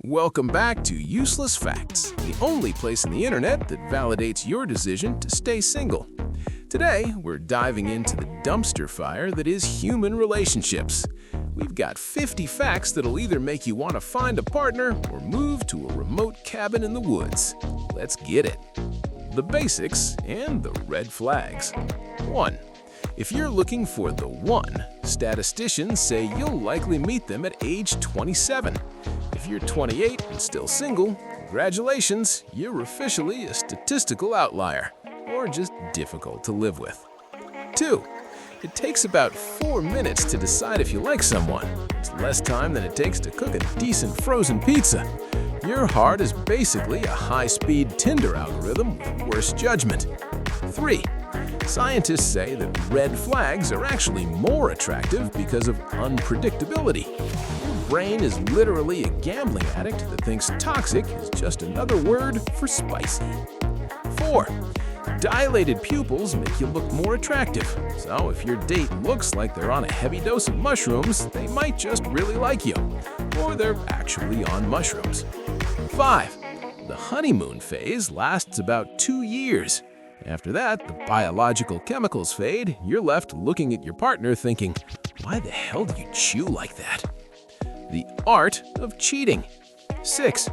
Welcome back to Useless Facts, the only place on the internet that validates your decision to stay single. Today, we're diving into the dumpster fire that is human relationships. We've got 50 facts that'll either make you want to find a partner or move to a remote cabin in the woods. Let's get it. The basics and the red flags. 1. If you're looking for the one, statisticians say you'll likely meet them at age 27. If you're 28 and still single, congratulations, you're officially a statistical outlier, or just difficult to live with. 2. It takes about 4 minutes to decide if you like someone. It's less time than it takes to cook a decent frozen pizza. Your heart is basically a high-speed Tinder algorithm with worse judgment. 3. Scientists say that red flags are actually more attractive because of unpredictability. Your brain is literally a gambling addict that thinks toxic is just another word for spicy. 4. Dilated pupils make you look more attractive, so if your date looks like they're on a heavy dose of mushrooms, they might just really like you, or they're actually on mushrooms. 5. The honeymoon phase lasts about 2 years. After that, the biological chemicals fade, you're left looking at your partner thinking, why the hell do you chew like that? The art of cheating. 6.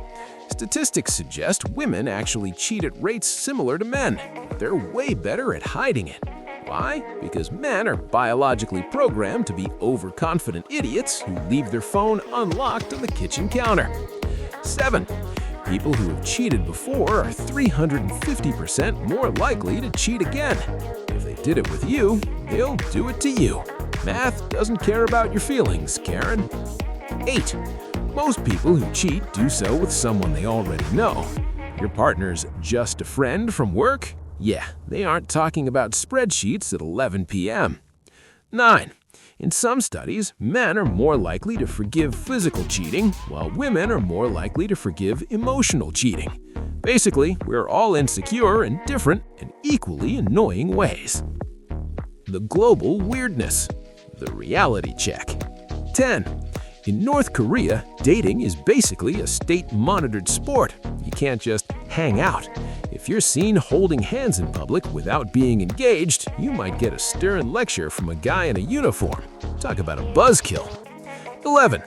Statistics suggest women actually cheat at rates similar to men, but they're way better at hiding it. Why? Because men are biologically programmed to be overconfident idiots who leave their phone unlocked on the kitchen counter. 7. People who have cheated before are 350% more likely to cheat again. If they did it with you, they'll do it to you. Math doesn't care about your feelings, Karen. 8. Most people who cheat do so with someone they already know. Your partner's just a friend from work? Yeah, they aren't talking about spreadsheets at 11 p.m. 9. In some studies, men are more likely to forgive physical cheating, while women are more likely to forgive emotional cheating. Basically, we're all insecure in different and equally annoying ways. The global weirdness. The reality check. 10. In North Korea, dating is basically a state-monitored sport. You can't just hang out. If you're seen holding hands in public without being engaged, you might get a stern lecture from a guy in a uniform. Talk about a buzzkill. 11.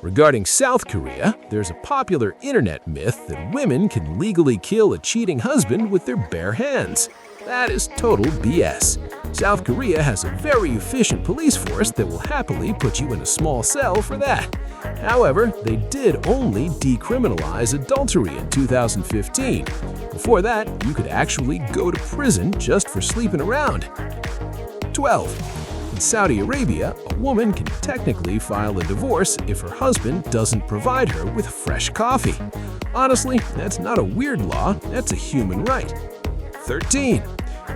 Regarding South Korea, there's a popular internet myth that women can legally kill a cheating husband with their bare hands. That is total BS. South Korea has a very efficient police force that will happily put you in a small cell for that. However, they did only decriminalize adultery in 2015. Before that, you could actually go to prison just for sleeping around. 12. In Saudi Arabia, a woman can technically file a divorce if her husband doesn't provide her with fresh coffee. Honestly, that's not a weird law, that's a human right. 13.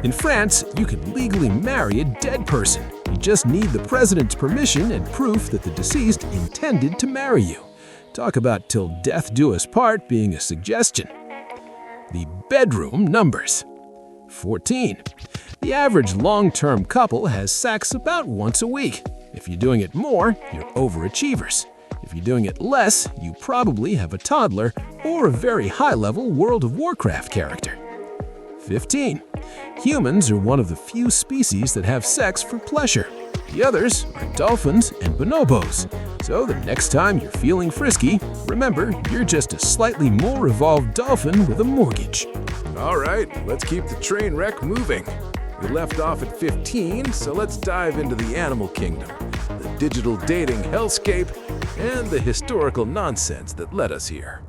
In France, you can legally marry a dead person. You just need the president's permission and proof that the deceased intended to marry you. Talk about till death do us part being a suggestion. The bedroom numbers. 14. The average long-term couple has sex about once a week. If you're doing it more, you're overachievers. If you're doing it less, you probably have a toddler or a very high-level World of Warcraft character. 15. Humans are one of the few species that have sex for pleasure. The others are dolphins and bonobos. So the next time you're feeling frisky, remember you're just a slightly more evolved dolphin with a mortgage. All right, let's keep the train wreck moving. We left off at 15, so let's dive into the animal kingdom, the digital dating hellscape, and the historical nonsense that led us here.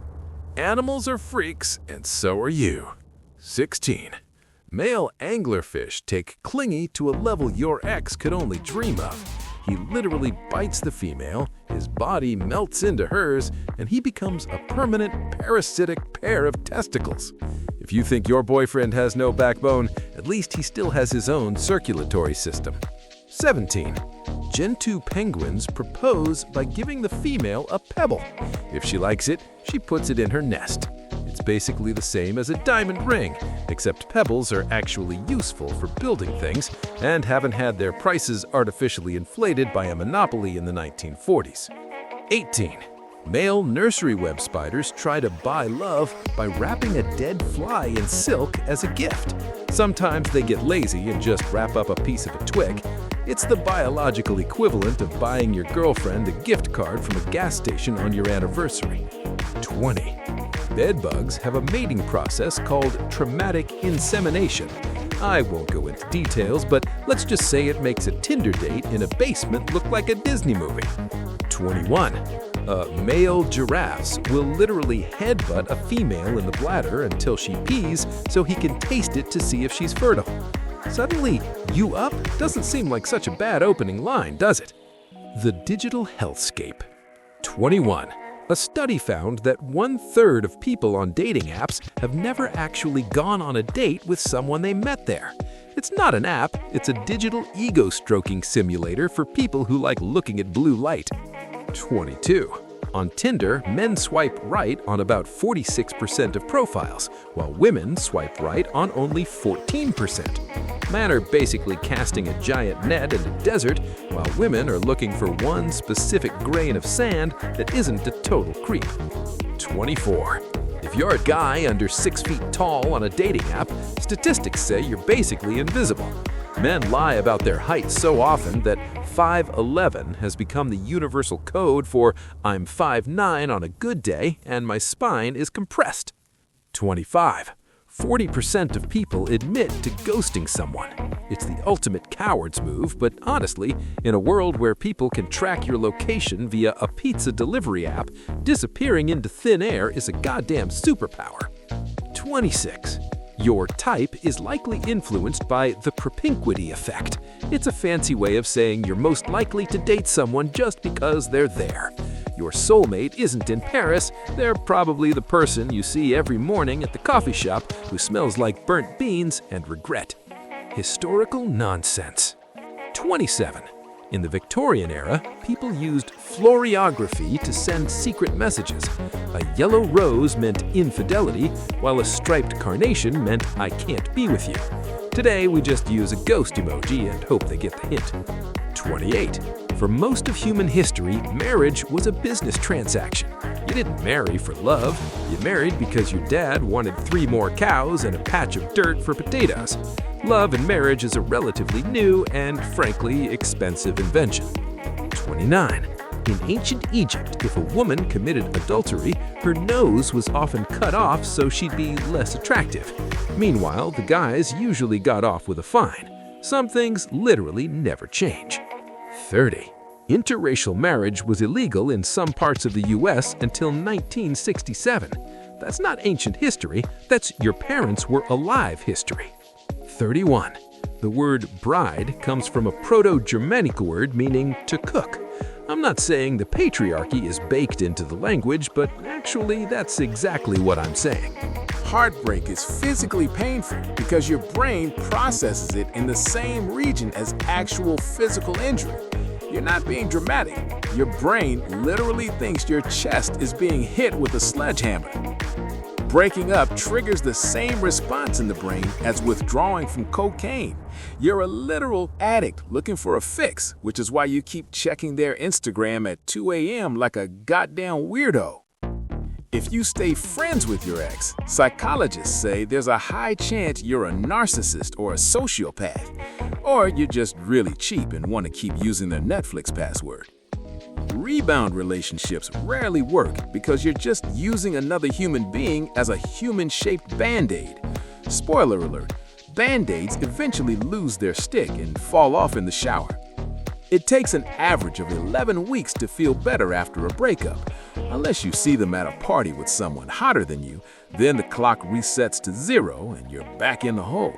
Animals are freaks, and so are you. 16. Male anglerfish take clingy to a level your ex could only dream of. He literally bites the female, his body melts into hers, and he becomes a permanent parasitic pair of testicles. If you think your boyfriend has no backbone, at least he still has his own circulatory system. 17. Gentoo penguins propose by giving the female a pebble. If she likes it, she puts it in her nest. It's basically the same as a diamond ring, except pebbles are actually useful for building things and haven't had their prices artificially inflated by a monopoly in the 1940s. 18. Male nursery web spiders try to buy love by wrapping a dead fly in silk as a gift. Sometimes they get lazy and just wrap up a piece of a twig. It's the biological equivalent of buying your girlfriend a gift card from a gas station on your anniversary. 20. Bedbugs have a mating process called traumatic insemination. I won't go into details, but let's just say it makes a Tinder date in a basement look like a Disney movie. 21. Male giraffes will literally headbutt a female in the bladder until she pees so he can taste it to see if she's fertile. Suddenly, "you up" doesn't seem like such a bad opening line, does it? The digital healthscape. 21. A study found that 1/3 of people on dating apps have never actually gone on a date with someone they met there. It's not an app, it's a digital ego-stroking simulator for people who like looking at blue light. 22. On Tinder, men swipe right on about 46% of profiles, while women swipe right on only 14%. Men are basically casting a giant net in a desert, while women are looking for one specific grain of sand that isn't a total creep. 24. If you're a guy under 6 feet tall on a dating app, statistics say you're basically invisible. Men lie about their height so often that 5'11" has become the universal code for "I'm 5'9" on a good day and my spine is compressed. 25. 40% of people admit to ghosting someone. It's the ultimate coward's move, but honestly, in a world where people can track your location via a pizza delivery app, disappearing into thin air is a goddamn superpower. 26. Your type is likely influenced by the propinquity effect. It's a fancy way of saying you're most likely to date someone just because they're there. Your soulmate isn't in Paris, they're probably the person you see every morning at the coffee shop who smells like burnt beans and regret. Historical nonsense. 27. In the Victorian era, people used floriography to send secret messages. A yellow rose meant infidelity, while a striped carnation meant "I can't be with you." Today, we just use a ghost emoji and hope they get the hint. 28. For most of human history, marriage was a business transaction. You didn't marry for love. You married because your dad wanted 3 more cows and a patch of dirt for potatoes. Love and marriage is a relatively new and, frankly, expensive invention. 29. In ancient Egypt, if a woman committed adultery, her nose was often cut off so she'd be less attractive. Meanwhile, the guys usually got off with a fine. Some things literally never change. 30. Interracial marriage was illegal in some parts of the US until 1967. That's not ancient history, that's your parents were alive history. 31. The word bride comes from a Proto-Germanic word meaning to cook. I'm not saying the patriarchy is baked into the language, but actually that's exactly what I'm saying. Heartbreak is physically painful because your brain processes it in the same region as actual physical injury. You're not being dramatic. Your brain literally thinks your chest is being hit with a sledgehammer. Breaking up triggers the same response in the brain as withdrawing from cocaine. You're a literal addict looking for a fix, which is why you keep checking their Instagram at 2 a.m. like a goddamn weirdo. If you stay friends with your ex, psychologists say there's a high chance you're a narcissist or a sociopath, or you're just really cheap and want to keep using their Netflix password. Rebound relationships rarely work because you're just using another human being as a human-shaped Band-Aid. Spoiler alert, Band-Aids eventually lose their stick and fall off in the shower. It takes an average of 11 weeks to feel better after a breakup. Unless you see them at a party with someone hotter than you, then the clock resets to 0 and you're back in the hole.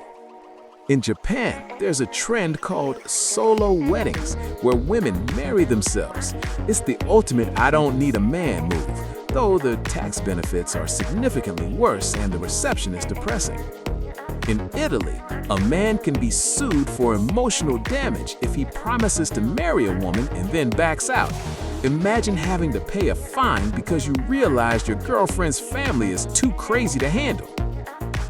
In Japan, there's a trend called solo weddings, where women marry themselves. It's the ultimate "I don't need a man" move, though the tax benefits are significantly worse and the reception is depressing. In Italy, a man can be sued for emotional damage if he promises to marry a woman and then backs out. Imagine having to pay a fine because you realized your girlfriend's family is too crazy to handle.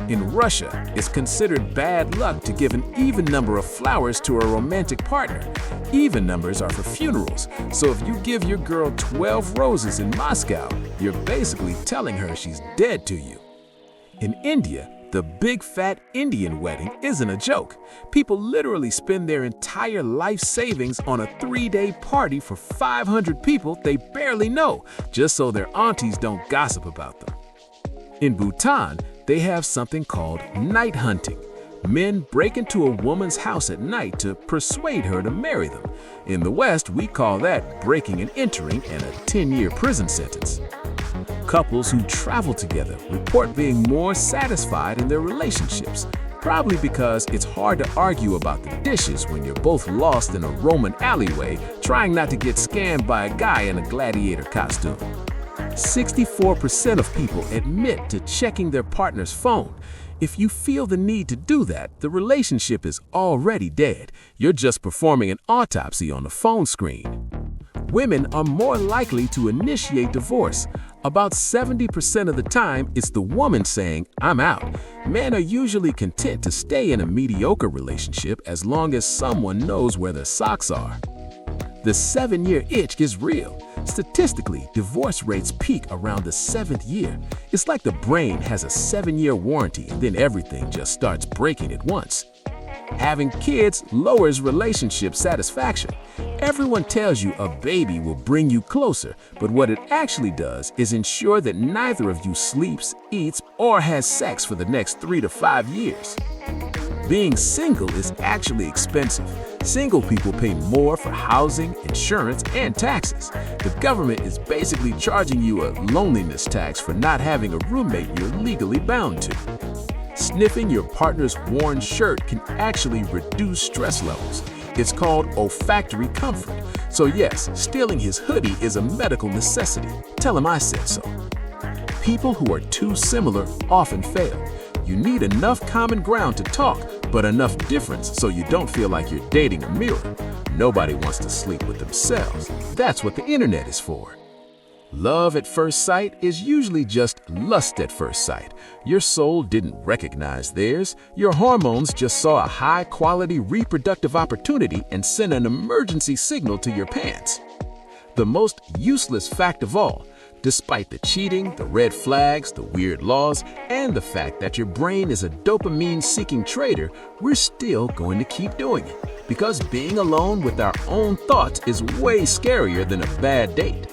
In Russia, it's considered bad luck to give an even number of flowers to a romantic partner. Even numbers are for funerals, so if you give your girl 12 roses in Moscow, you're basically telling her she's dead to you. In India, the big fat Indian wedding isn't a joke. People literally spend their entire life savings on a 3-day party for 500 people they barely know, just so their aunties don't gossip about them. In Bhutan, they have something called night hunting. Men break into a woman's house at night to persuade her to marry them. In the West, we call that breaking and entering and a 10-year prison sentence. Couples who travel together report being more satisfied in their relationships, probably because it's hard to argue about the dishes when you're both lost in a Roman alleyway trying not to get scammed by a guy in a gladiator costume. 64% of people admit to checking their partner's phone. If you feel the need to do that, the relationship is already dead. You're just performing an autopsy on the phone screen. Women are more likely to initiate divorce. About 70% of the time, it's the woman saying, "I'm out." Men are usually content to stay in a mediocre relationship as long as someone knows where their socks are. The 7-year itch is real. Statistically, divorce rates peak around the 7th year. It's like the brain has a 7-year warranty and then everything just starts breaking at once. Having kids lowers relationship satisfaction. Everyone tells you a baby will bring you closer, but what it actually does is ensure that neither of you sleeps, eats, or has sex for the next 3 to 5 years. Being single is actually expensive. Single people pay more for housing, insurance, and taxes. The government is basically charging you a loneliness tax for not having a roommate you're legally bound to. Sniffing your partner's worn shirt can actually reduce stress levels. It's called olfactory comfort. So yes, stealing his hoodie is a medical necessity. Tell him I said so. People who are too similar often fail. You need enough common ground to talk, but enough difference so you don't feel like you're dating a mirror. Nobody wants to sleep with themselves. That's what the internet is for. Love at first sight is usually just lust at first sight. Your soul didn't recognize theirs. Your hormones just saw a high-quality reproductive opportunity and sent an emergency signal to your pants. The most useless fact of all, despite the cheating, the red flags, the weird laws, and the fact that your brain is a dopamine-seeking traitor, we're still going to keep doing it. Because being alone with our own thoughts is way scarier than a bad date.